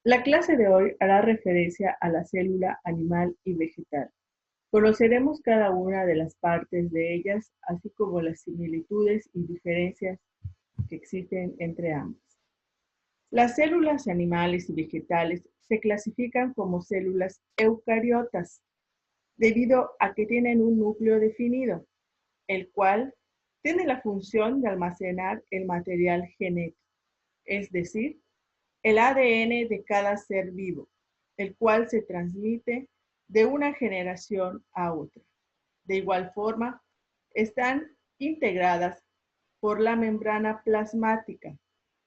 La clase de hoy hará referencia a la célula animal y vegetal. Conoceremos cada una de las partes de ellas, así como las similitudes y diferencias que existen entre ambas. Las células animales y vegetales se clasifican como células eucariotas, debido a que tienen un núcleo definido, el cual tiene la función de almacenar el material genético, es decir, el ADN de cada ser vivo, el cual se transmite de una generación a otra. De igual forma, están integradas por la membrana plasmática,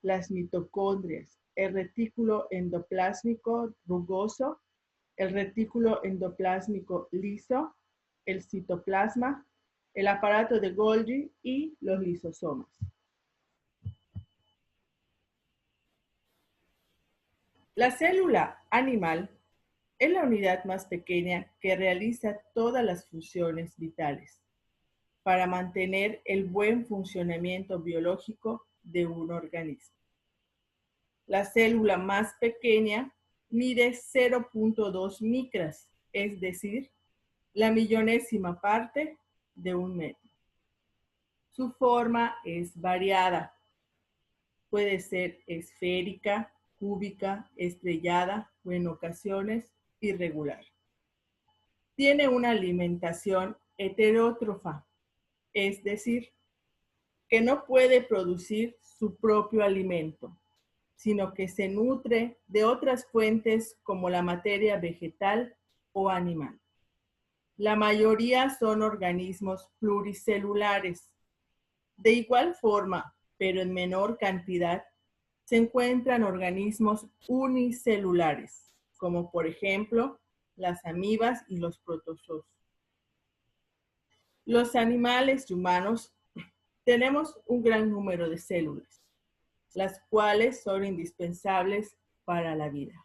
las mitocondrias, el retículo endoplásmico rugoso, el retículo endoplásmico liso, el citoplasma, el aparato de Golgi y los lisosomas. La célula animal es la unidad más pequeña que realiza todas las funciones vitales para mantener el buen funcionamiento biológico de un organismo. La célula más pequeña mide 0.2 micras, es decir, la millonésima parte de un metro. Su forma es variada. Puede ser esférica, cúbica, estrellada o en ocasiones irregular. Tiene una alimentación heterótrofa, es decir, que no puede producir su propio alimento, sino que se nutre de otras fuentes como la materia vegetal o animal. La mayoría son organismos pluricelulares. De igual forma, pero en menor cantidad, se encuentran organismos unicelulares, como por ejemplo las amibas y los protozoos. Los animales y humanos tenemos un gran número de células, las cuales son indispensables para la vida.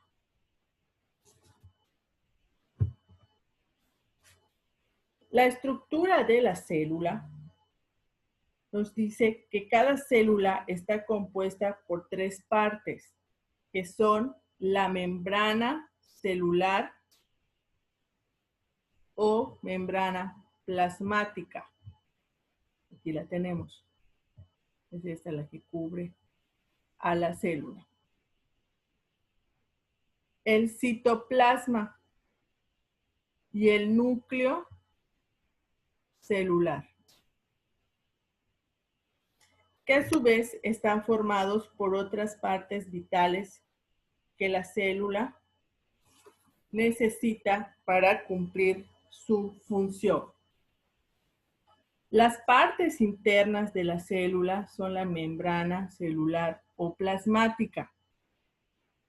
La estructura de la célula nos dice que cada célula está compuesta por tres partes, que son la membrana celular o membrana plasmática. Aquí la tenemos. Es esta la que cubre a la célula. El citoplasma y el núcleo celular, que a su vez están formados por otras partes vitales que la célula necesita para cumplir su función. Las partes internas de la célula son la membrana celular o plasmática.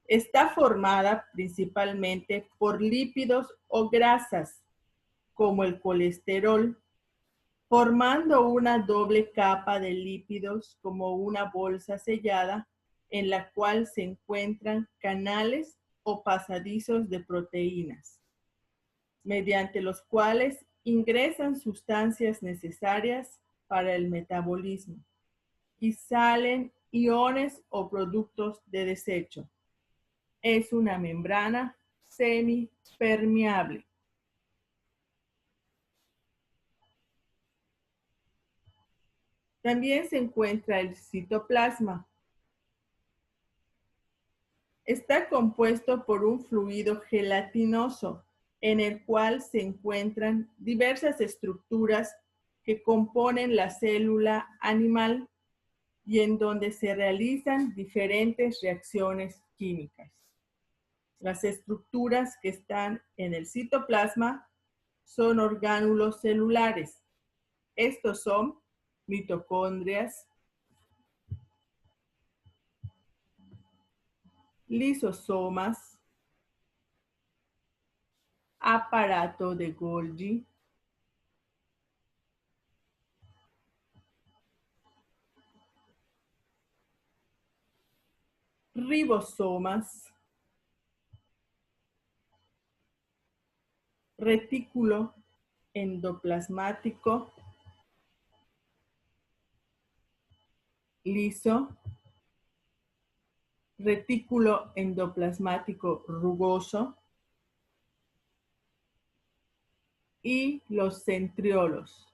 Está formada principalmente por lípidos o grasas, como el colesterol, formando una doble capa de lípidos como una bolsa sellada en la cual se encuentran canales o pasadizos de proteínas, mediante los cuales ingresan sustancias necesarias para el metabolismo y salen iones o productos de desecho. Es una membrana semipermeable. También se encuentra el citoplasma. Está compuesto por un fluido gelatinoso en el cual se encuentran diversas estructuras que componen la célula animal y en donde se realizan diferentes reacciones químicas. Las estructuras que están en el citoplasma son orgánulos celulares. Estos son mitocondrias, lisosomas, aparato de Golgi, ribosomas, retículo endoplasmático liso, retículo endoplasmático rugoso y los centriolos.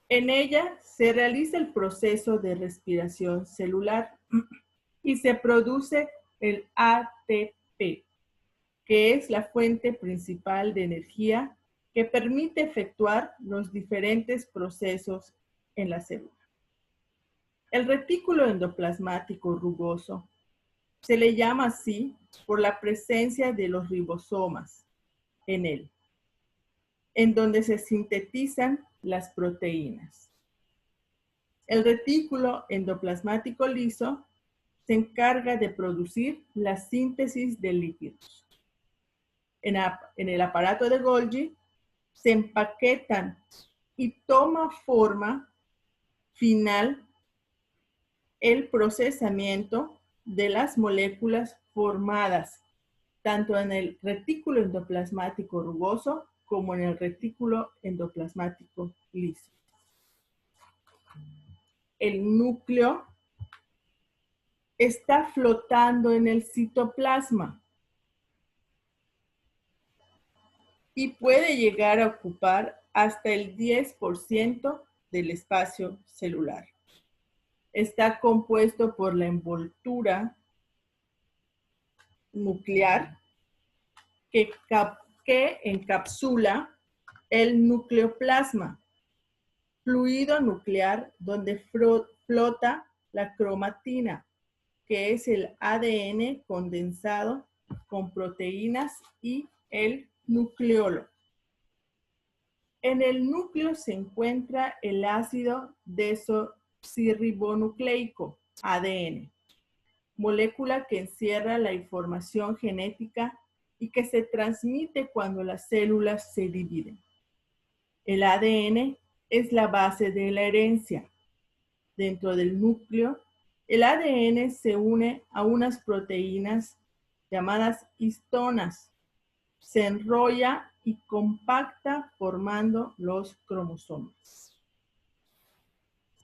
En ella se realiza el proceso de respiración celular y se produce el ATP, que es la fuente principal de energía que permite efectuar los diferentes procesos en la célula. El retículo endoplasmático rugoso se le llama así por la presencia de los ribosomas en él, en donde se sintetizan las proteínas. El retículo endoplasmático liso se encarga de producir la síntesis de lípidos. En el aparato de Golgi se empaquetan y toma forma final el procesamiento de las moléculas formadas tanto en el retículo endoplasmático rugoso como en el retículo endoplasmático liso. El núcleo está flotando en el citoplasma y puede llegar a ocupar hasta el 10% del espacio celular. Está compuesto por la envoltura nuclear que encapsula el nucleoplasma, fluido nuclear donde flota la cromatina, que es el ADN condensado con proteínas y el nucleolo. En el núcleo se encuentra el ácido desoxirribonucleico, ADN, molécula que encierra la información genética y que se transmite cuando las células se dividen. El ADN es la base de la herencia. Dentro del núcleo, el ADN se une a unas proteínas llamadas histonas, se enrolla y compacta formando los cromosomas.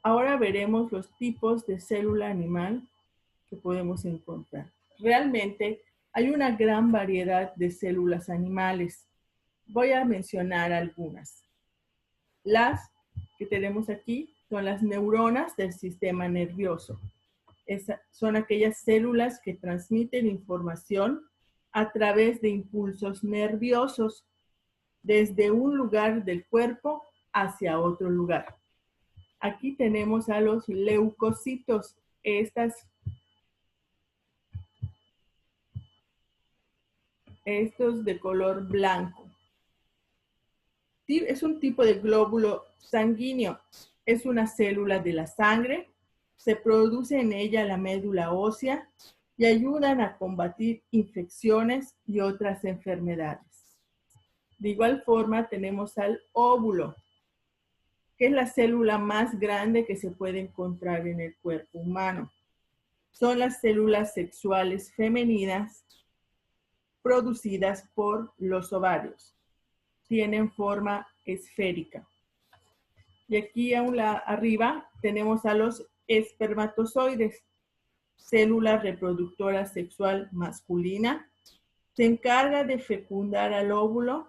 Ahora veremos los tipos de célula animal que podemos encontrar. Realmente hay una gran variedad de células animales. Voy a mencionar algunas. Las que tenemos aquí son las neuronas del sistema nervioso. Son aquellas células que transmiten información a través de impulsos nerviosos desde un lugar del cuerpo hacia otro lugar. Aquí tenemos a los leucocitos. Estos de color blanco. Es un tipo de glóbulo sanguíneo. Es una célula de la sangre. Se produce en ella la médula ósea y ayudan a combatir infecciones y otras enfermedades. De igual forma tenemos al óvulo, que es la célula más grande que se puede encontrar en el cuerpo humano. Son las células sexuales femeninas producidas por los ovarios. Tienen forma esférica. Y aquí arriba tenemos a los espermatozoides, célula reproductora sexual masculina. Se encarga de fecundar al óvulo.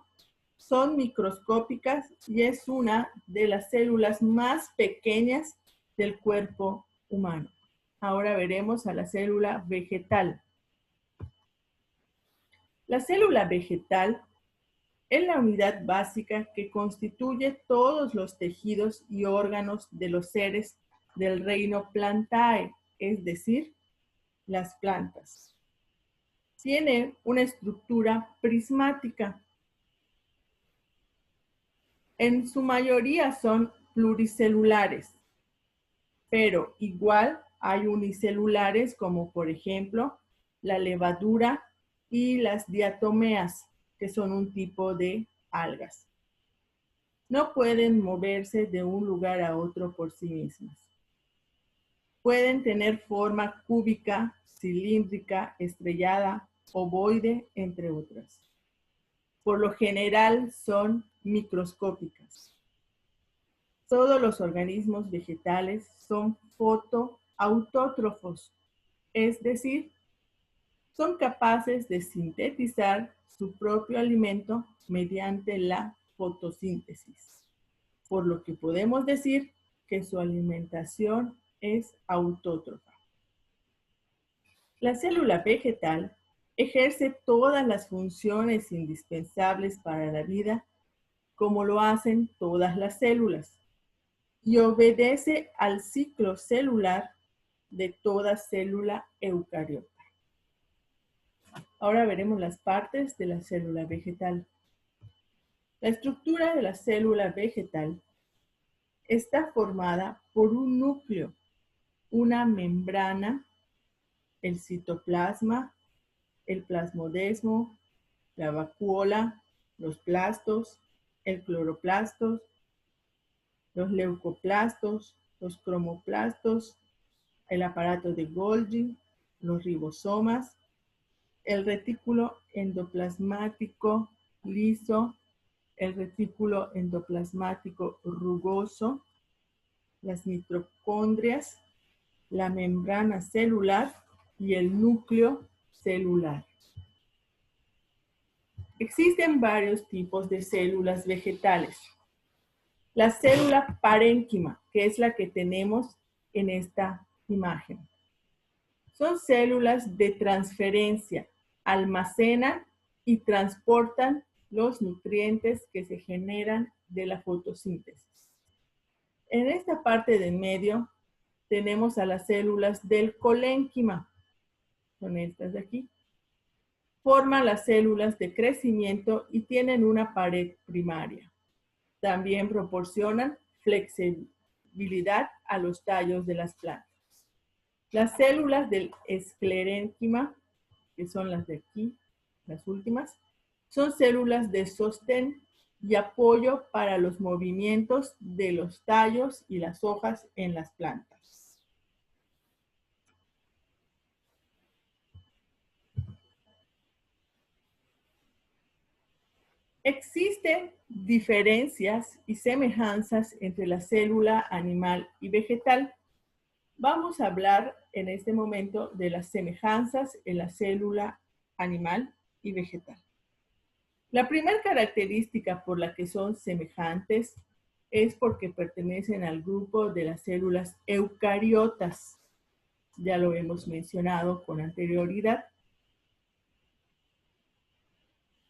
Son microscópicas y es una de las células más pequeñas del cuerpo humano. Ahora veremos a la célula vegetal. La célula vegetal es la unidad básica que constituye todos los tejidos y órganos de los seres del reino Plantae, es decir, las plantas. Tiene una estructura prismática. En su mayoría son pluricelulares, pero igual hay unicelulares como por ejemplo la levadura y las diatomeas, que son un tipo de algas. No pueden moverse de un lugar a otro por sí mismas. Pueden tener forma cúbica, cilíndrica, estrellada, ovoide, entre otras. Por lo general son microscópicas. Todos los organismos vegetales son autótrofos, es decir, son capaces de sintetizar su propio alimento mediante la fotosíntesis, por lo que podemos decir que su alimentación es autótrofa. La célula vegetal ejerce todas las funciones indispensables para la vida, como lo hacen todas las células, y obedece al ciclo celular de toda célula eucariota. Ahora veremos las partes de la célula vegetal. La estructura de la célula vegetal está formada por un núcleo, una membrana, el citoplasma, el plasmodesmo, la vacuola, los plastos, el cloroplastos, los leucoplastos, los cromoplastos, el aparato de Golgi, los ribosomas, el retículo endoplasmático liso, el retículo endoplasmático rugoso, las mitocondrias, la membrana celular y el núcleo celular. Existen varios tipos de células vegetales. La célula parénquima, que es la que tenemos en esta imagen. Son células de transferencia, almacenan y transportan los nutrientes que se generan de la fotosíntesis. En esta parte de en medio tenemos a las células del colénquima, son estas de aquí. Forman las células de crecimiento y tienen una pared primaria. También proporcionan flexibilidad a los tallos de las plantas. Las células del esclerénquima, que son las de aquí, las últimas, son células de sostén y apoyo para los movimientos de los tallos y las hojas en las plantas. Existen diferencias y semejanzas entre la célula animal y vegetal. Vamos a hablar en este momento de las semejanzas en la célula animal y vegetal. La primera característica por la que son semejantes es porque pertenecen al grupo de las células eucariotas. Ya lo hemos mencionado con anterioridad.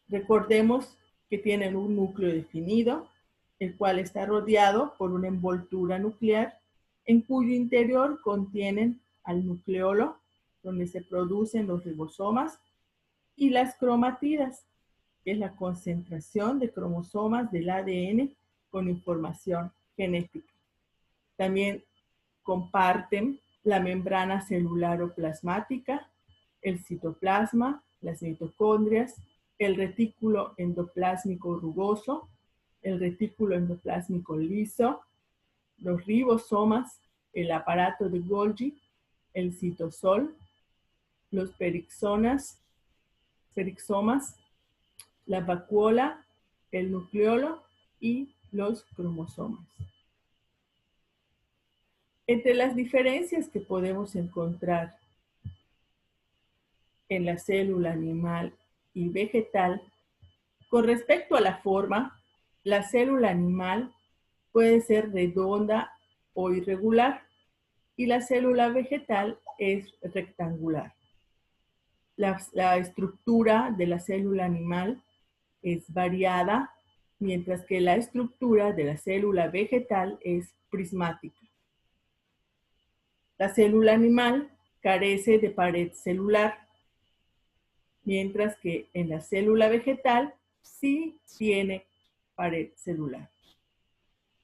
Recordemos que tienen un núcleo definido, el cual está rodeado por una envoltura nuclear, en cuyo interior contienen al nucleolo, donde se producen los ribosomas, y las cromatidas, que es la concentración de cromosomas del ADN con información genética. También comparten la membrana celular o plasmática, el citoplasma, las mitocondrias, el retículo endoplásmico rugoso, el retículo endoplásmico liso, los ribosomas, el aparato de Golgi, el citosol, los perixomas, la vacuola, el nucleolo y los cromosomas. Entre las diferencias que podemos encontrar en la célula animal y vegetal, con respecto a la forma, la célula animal puede ser redonda o irregular y la célula vegetal es rectangular. La estructura de la célula animal es variada, mientras que la estructura de la célula vegetal es prismática. La célula animal carece de pared celular, mientras que en la célula vegetal sí tiene pared celular.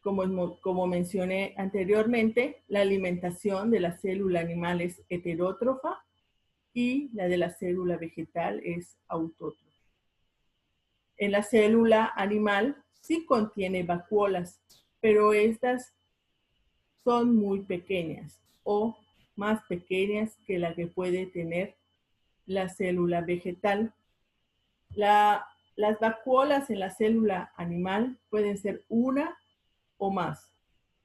Como mencioné anteriormente, la alimentación de la célula animal es heterótrofa y la de la célula vegetal es autótrofa. En la célula animal sí contiene vacuolas, pero estas son muy pequeñas o más pequeñas que la que puede tener la célula vegetal. Las vacuolas en la célula animal pueden ser una o más,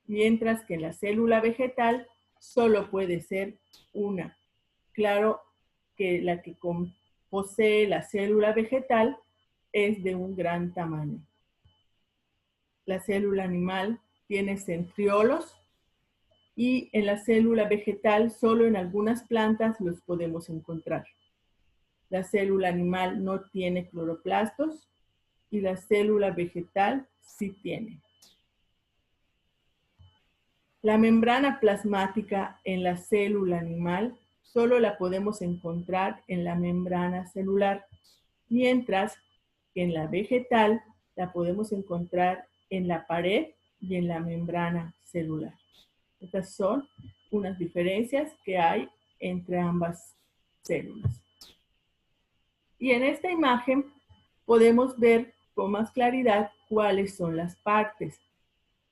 mientras que en la célula vegetal solo puede ser una. Claro que la que posee la célula vegetal es de un gran tamaño. La célula animal tiene centriolos y en la célula vegetal solo en algunas plantas los podemos encontrar. La célula animal no tiene cloroplastos y la célula vegetal sí tiene. La membrana plasmática en la célula animal solo la podemos encontrar en la membrana celular, mientras que en la vegetal la podemos encontrar en la pared y en la membrana celular. Estas son unas diferencias que hay entre ambas células. Y en esta imagen podemos ver con más claridad cuáles son las partes.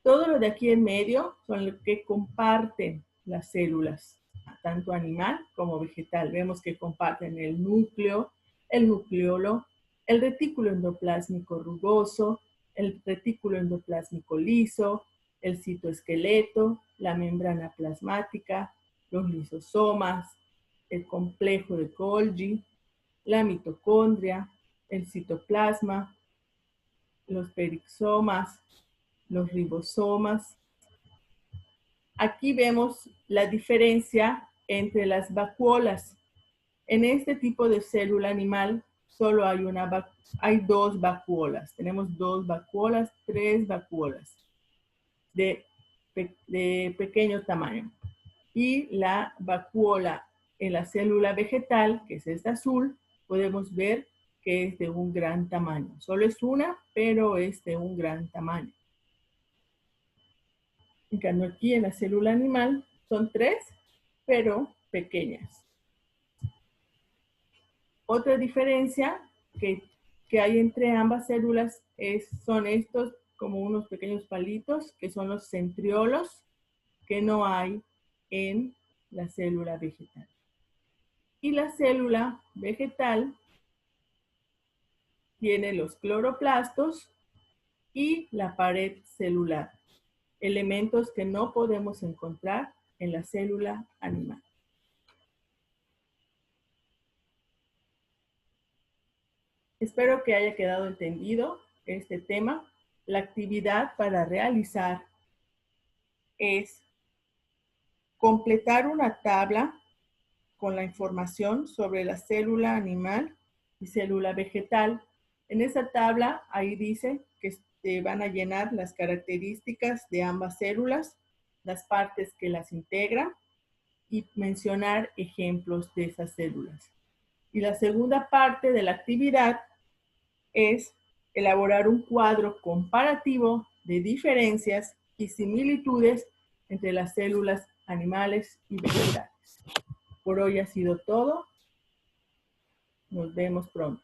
Todo lo de aquí en medio son lo que comparten las células, tanto animal como vegetal. Vemos que comparten el núcleo, el nucleolo, el retículo endoplásmico rugoso, el retículo endoplásmico liso, el citoesqueleto, la membrana plasmática, los lisosomas, el complejo de Golgi, la mitocondria, el citoplasma, los perisomas, los ribosomas. Aquí vemos la diferencia entre las vacuolas. En este tipo de célula animal solo hay dos vacuolas. Tenemos dos vacuolas, tres vacuolas de pequeño tamaño. Y la vacuola en la célula vegetal, que es esta azul, podemos ver que es de un gran tamaño. Solo es una, pero es de un gran tamaño. En cambio aquí en la célula animal son tres, pero pequeñas. Otra diferencia que hay entre ambas células son estos como unos pequeños palitos, que son los centriolos, que no hay en la célula vegetal. Y la célula vegetal tiene los cloroplastos y la pared celular, elementos que no podemos encontrar en la célula animal. Espero que haya quedado entendido este tema. La actividad para realizar es completar una tabla con la información sobre la célula animal y célula vegetal. En esa tabla, ahí dice que van a llenar las características de ambas células, las partes que las integran y mencionar ejemplos de esas células. Y la segunda parte de la actividad es elaborar un cuadro comparativo de diferencias y similitudes entre las células animales y vegetales. Por hoy ha sido todo. Nos vemos pronto.